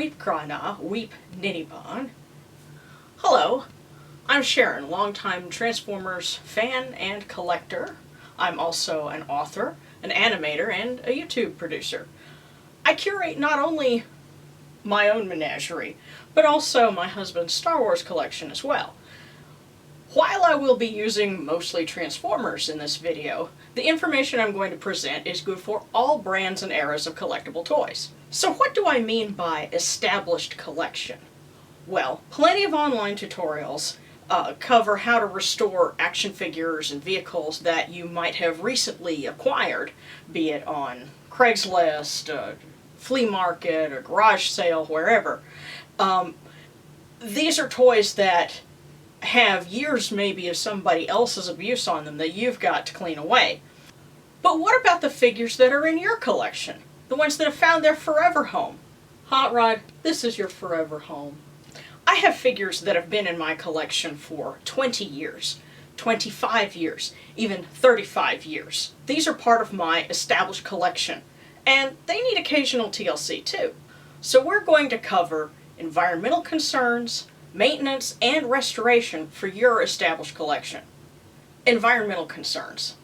Weep Cry Na, Weep Niniban. Hello, I'm Sharon, longtime Transformers fan and collector. I'm also an author, an animator, and a YouTube producer. I curate not only my own menagerie, but also my husband's Star Wars collection as well. While I will be using mostly Transformers in this video, the information I'm going to present is good for all brands and eras of collectible toys. So what do I mean by established collection? Well, plenty of online tutorials cover how to restore action figures and vehicles that you might have recently acquired, be it on Craigslist, flea market, or garage sale, wherever. These are toys that have years maybe of somebody else's abuse on them that you've got to clean away. But what about the figures that are in your collection? The ones that have found their forever home? Hot Rod, this is your forever home. I have figures that have been in my collection for 20 years, 25 years, even 35 years. These are part of my established collection, and they need occasional TLC too. So we're going to cover environmental concerns, maintenance, and restoration for your established collection. Environmental concerns.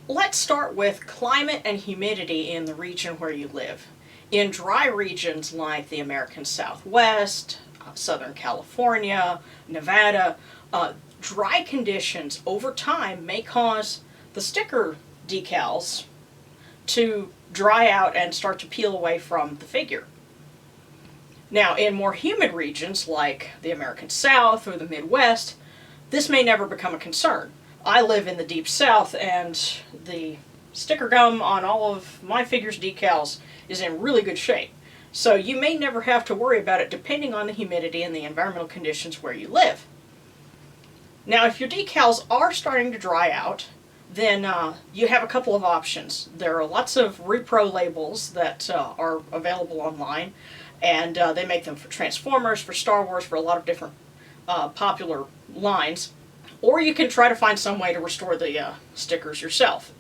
Let's start with climate and humidity in the region where you live. In dry regions like the American Southwest, Southern California, Nevada, dry conditions over time may cause the sticker decals to dry out and start to peel away from the figure. Now, in more humid regions like the American South or the Midwest, this may never become a concern. I live in the Deep South, and the sticker gum on all of my figures' decals is in really good shape. So you may never have to worry about it depending on the humidity and the environmental conditions where you live. Now, if your decals are starting to dry out, then you have a couple of options. There are lots of repro labels that are available online, and they make them for Transformers, for Star Wars, for a lot of different popular lines. Or you can try to find some way to restore the stickers yourself.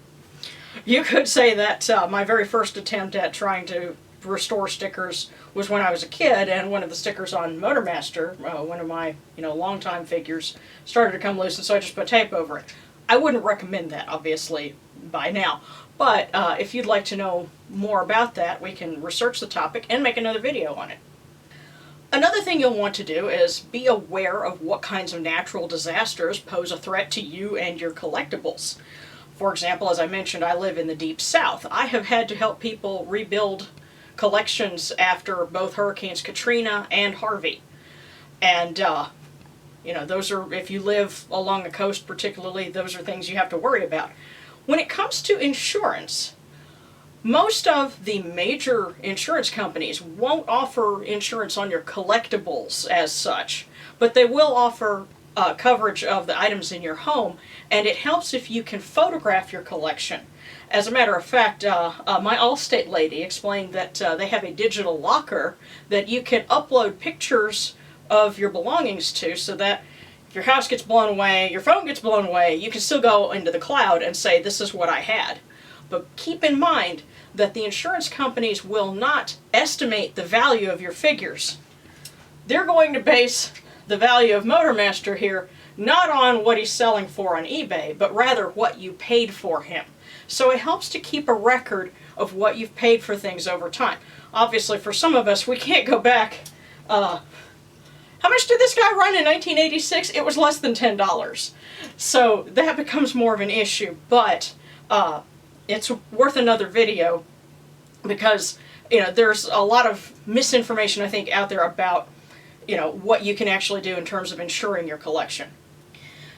You could say that my very first attempt at trying to restore stickers was when I was a kid, and one of the stickers on Motormaster, one of my longtime figures, started to come loose, and so I just put tape over it. I wouldn't recommend that, obviously, by now. But if you'd like to know more about that, we can research the topic and make another video on it. Another thing you'll want to do is be aware of what kinds of natural disasters pose a threat to you and your collectibles. For example, as I mentioned, I live in the Deep South. I have had to help people rebuild collections after both Hurricanes Katrina and Harvey. And, those are, if you live along the coast particularly, those are things you have to worry about. When it comes to insurance, most of the major insurance companies won't offer insurance on your collectibles as such, but they will offer coverage of the items in your home, and it helps if you can photograph your collection. As a matter of fact, my Allstate lady explained that they have a digital locker that you can upload pictures of your belongings to, so that if your house gets blown away, your phone gets blown away, you can still go into the cloud and say, this is what I had. But keep in mind that the insurance companies will not estimate the value of your figures. They're going to base the value of Motormaster here not on what he's selling for on eBay, but rather what you paid for him. So it helps to keep a record of what you've paid for things over time. Obviously, for some of us, we can't go back. How much did this guy run in 1986? It was less than $10. So that becomes more of an issue, but it's worth another video because there's a lot of misinformation, I think, out there about what you can actually do in terms of insuring your collection.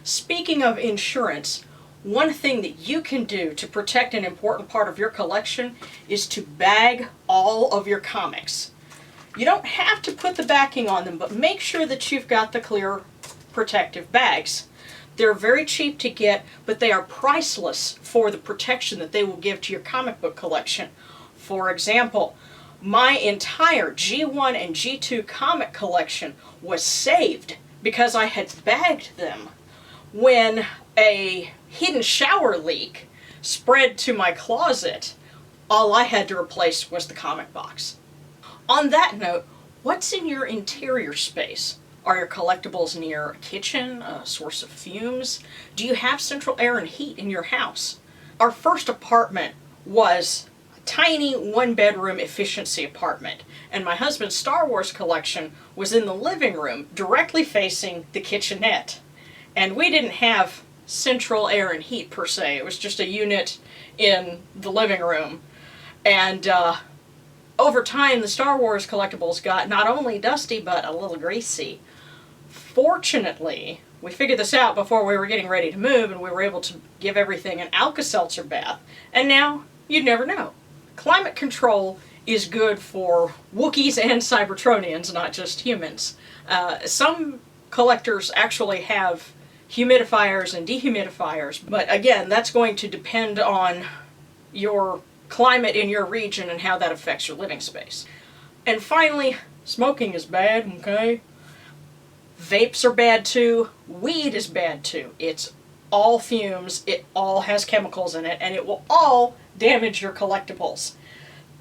Speaking of insurance, one thing that you can do to protect an important part of your collection is to bag all of your comics. You don't have to put the backing on them, but make sure that you've got the clear protective bags. They're very cheap to get, but they are priceless for the protection that they will give to your comic book collection. For example, my entire G1 and G2 comic collection was saved because I had bagged them. When a hidden shower leak spread to my closet, all I had to replace was the comic box. On that note, What's in your interior space? Are your collectibles near a kitchen, a source of fumes? Do you have central air and heat in your house? Our first apartment was a tiny one-bedroom efficiency apartment, and my husband's Star Wars collection was in the living room directly facing the kitchenette. And we didn't have central air and heat per se. It was just a unit in the living room. And over time, the Star Wars collectibles got not only dusty, but a little greasy. Fortunately, we figured this out before we were getting ready to move, and we were able to give everything an Alka-Seltzer bath. And now, you'd never know. Climate control is good for Wookiees and Cybertronians, not just humans. Some collectors actually have humidifiers and dehumidifiers, but again, that's going to depend on your climate in your region and how that affects your living space. And finally, smoking is bad, okay? Vapes are bad too. Weed is bad too. It's all fumes, it all has chemicals in it, and it will all damage your collectibles.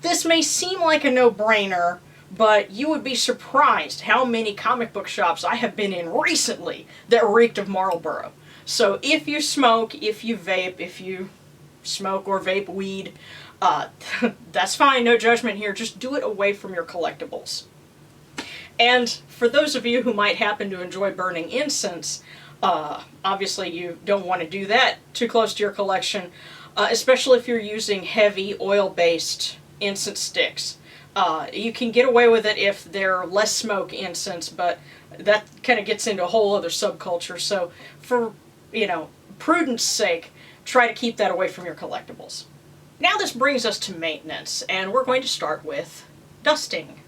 This may seem like a no-brainer, but you would be surprised how many comic book shops I have been in recently that reeked of Marlboro. So if you smoke, if you vape, if you smoke or vape weed, that's fine, no judgment here. Just do it away from your collectibles. And for those of you who might happen to enjoy burning incense, obviously you don't want to do that too close to your collection, especially if you're using heavy oil-based incense sticks. You can get away with it if they're less smoke incense, but that kind of gets into a whole other subculture. So for, prudence sake, try to keep that away from your collectibles. Now this brings us to maintenance, and we're going to start with dusting.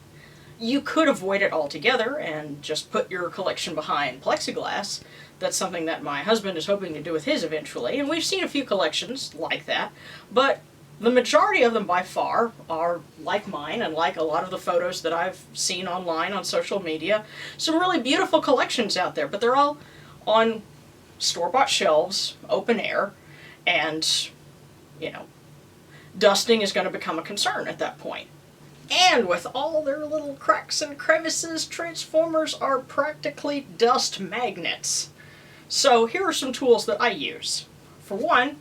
You could avoid it altogether and just put your collection behind plexiglass. That's something that my husband is hoping to do with his eventually, and we've seen a few collections like that, but the majority of them by far are like mine and like a lot of the photos that I've seen online on social media. Some really beautiful collections out there, but they're all on store-bought shelves, open air, and, dusting is going to become a concern at that point. And with all their little cracks and crevices, Transformers are practically dust magnets. So here are some tools that I use. For one,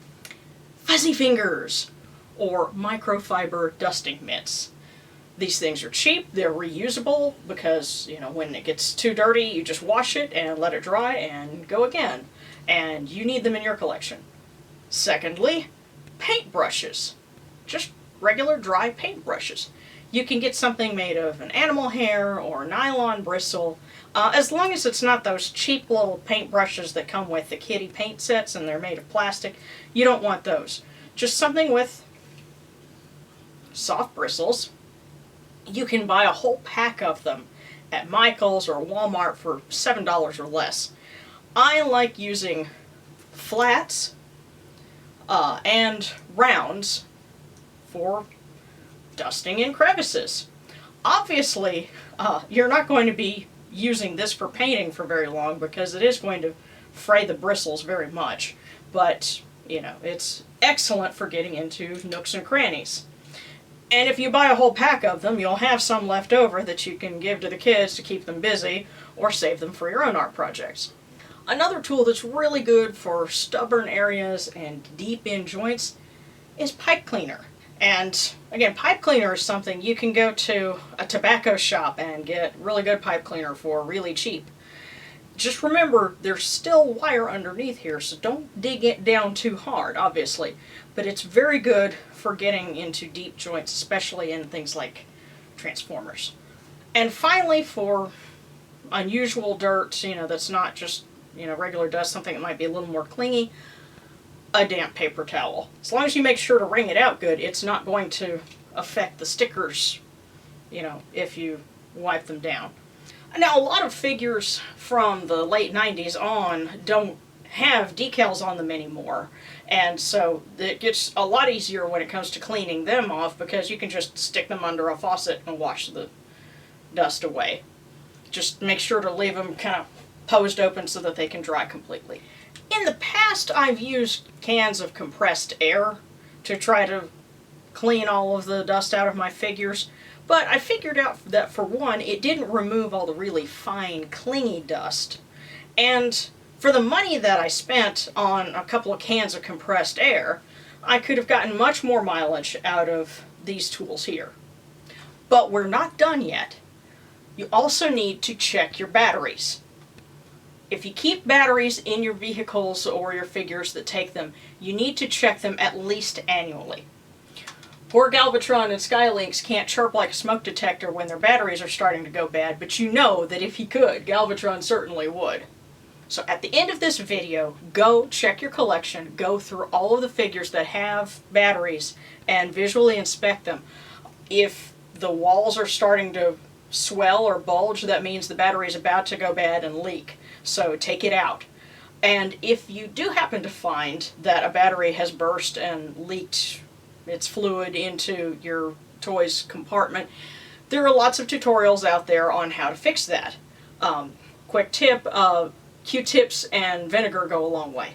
fuzzy fingers, or microfiber dusting mitts. These things are cheap, they're reusable, because, when it gets too dirty, you just wash it and let it dry and go again. And you need them in your collection. Secondly, paintbrushes. Just regular dry paintbrushes. You can get something made of an animal hair or nylon bristle, as long as it's not those cheap little paintbrushes that come with the kiddie paint sets and they're made of plastic. You don't want those. Just something with soft bristles. You can buy a whole pack of them at Michael's or Walmart for $7 or less. I like using flats and rounds for dusting in crevices. Obviously, you're not going to be using this for painting for very long because it is going to fray the bristles very much, but it's excellent for getting into nooks and crannies. And if you buy a whole pack of them, you'll have some left over that you can give to the kids to keep them busy or save them for your own art projects. Another tool that's really good for stubborn areas and deep in joints is pipe cleaner. And again, pipe cleaner is something you can go to a tobacco shop and get really good pipe cleaner for really cheap. Just remember, there's still wire underneath here, so don't dig it down too hard, obviously. But it's very good for getting into deep joints, especially in things like Transformers. And finally, for unusual dirt, that's not just, regular dust, something that might be a little more clingy, a damp paper towel. As long as you make sure to wring it out good, it's not going to affect the stickers, if you wipe them down. Now, a lot of figures from the late 90s on don't have decals on them anymore, and so it gets a lot easier when it comes to cleaning them off because you can just stick them under a faucet and wash the dust away. Just make sure to leave them kind of posed open so that they can dry completely. In the past, I've used cans of compressed air to try to clean all of the dust out of my figures, But I figured out that, for one, it didn't remove all the really fine, clingy dust. And for the money that I spent on a couple of cans of compressed air, I could have gotten much more mileage out of these tools here. But we're not done yet. You also need to check your batteries. If you keep batteries in your vehicles or your figures that take them, you need to check them at least annually. Poor Galvatron and Skylynx can't chirp like a smoke detector when their batteries are starting to go bad, but you know that if he could, Galvatron certainly would. So at the end of this video, go check your collection, go through all of the figures that have batteries, and visually inspect them. If the walls are starting to swell or bulge, that means the battery is about to go bad and leak. So take it out. And if you do happen to find that a battery has burst and leaked its fluid into your toy's compartment, there are lots of tutorials out there on how to fix that. Quick tip, Q-tips and vinegar go a long way.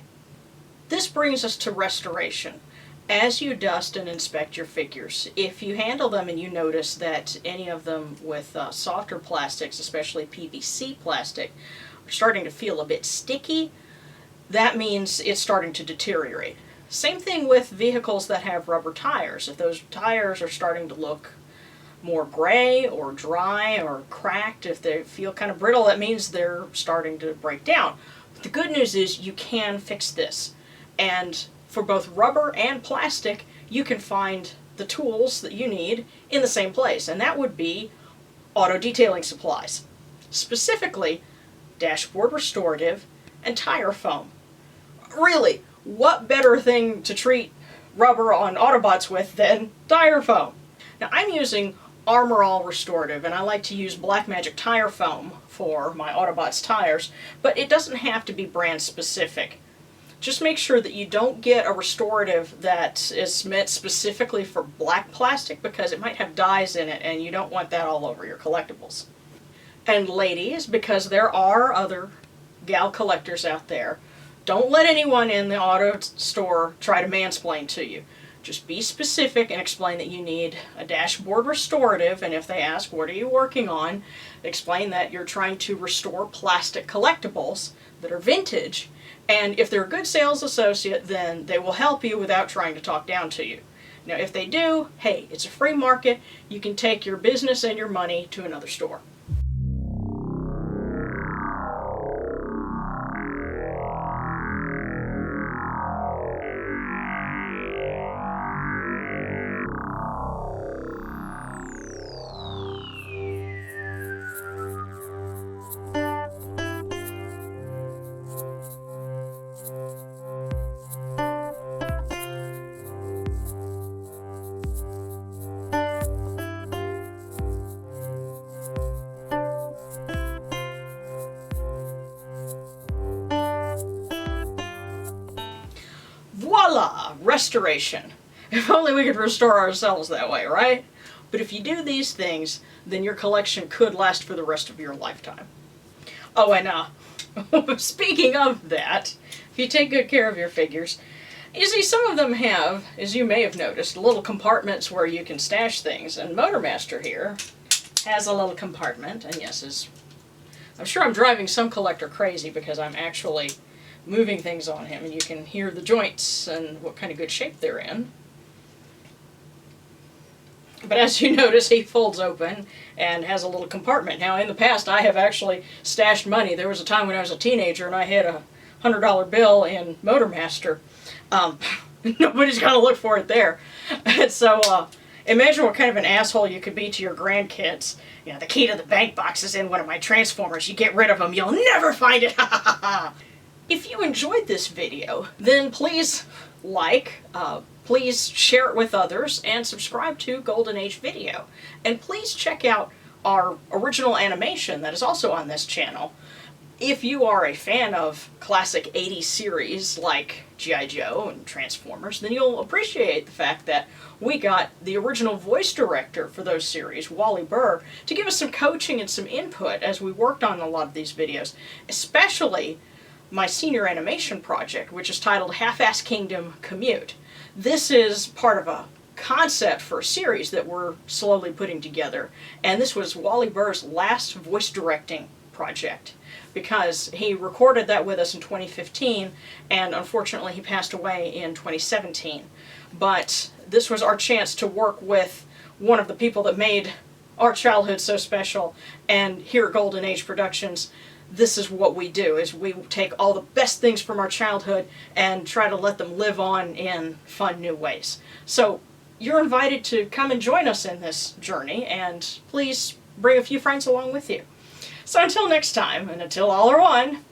This brings us to restoration. As you dust and inspect your figures, if you handle them and you notice that any of them with softer plastics, especially PVC plastic, are starting to feel a bit sticky, that means it's starting to deteriorate. Same thing with vehicles that have rubber tires. If those tires are starting to look more gray or dry or cracked, if they feel kind of brittle, that means they're starting to break down. But the good news is you can fix this. And for both rubber and plastic, you can find the tools that you need in the same place, and that would be auto detailing supplies. Specifically, dashboard restorative and tire foam. Really, what better thing to treat rubber on Autobots with than tire foam? Now, I'm using Armor All Restorative, and I like to use Blackmagic tire foam for my Autobots tires, but it doesn't have to be brand specific. Just make sure that you don't get a restorative that is meant specifically for black plastic, because it might have dyes in it and you don't want that all over your collectibles. And ladies, because there are other gal collectors out there, don't let anyone in the auto store try to mansplain to you. Just be specific and explain that you need a dashboard restorative, and if they ask, what are you working on, explain that you're trying to restore plastic collectibles that are vintage, and if they're a good sales associate, then they will help you without trying to talk down to you. Now, if they do, hey, it's a free market. You can take your business and your money to another store. Voila! Restoration. If only we could restore ourselves that way, right? But if you do these things, then your collection could last for the rest of your lifetime. Oh, and speaking of that, if you take good care of your figures, you see, some of them have, as you may have noticed, little compartments where you can stash things, and Motormaster here has a little compartment, and yes, I'm sure I'm driving some collector crazy because I'm actually moving things on him, and you can hear the joints and what kind of good shape they're in. But as you notice, he folds open and has a little compartment. Now, in the past, I have actually stashed money. There was a time when I was a teenager and I had a $100 bill in Motormaster. Nobody's going to look for it there. And so, imagine what kind of an asshole you could be to your grandkids. You know, the key to the bank box is in one of my Transformers. You get rid of them, you'll never find it. Ha ha ha ha. If you enjoyed this video, then please please share it with others, and subscribe to Golden Age Video. And please check out our original animation that is also on this channel. If you are a fan of classic 80s series like G.I. Joe and Transformers, then you'll appreciate the fact that we got the original voice director for those series, Wally Burr, to give us some coaching and some input as we worked on a lot of these videos, especially my senior animation project, which is titled Half-Ass Kingdom Commute. This is part of a concept for a series that we're slowly putting together. And this was Wally Burr's last voice directing project, because he recorded that with us in 2015, and unfortunately he passed away in 2017. But this was our chance to work with one of the people that made our childhood so special, and here at Golden Age Productions, this is what we do, is we take all the best things from our childhood and try to let them live on in fun new ways. So you're invited to come and join us in this journey, and please bring a few friends along with you. So until next time, and until all are one,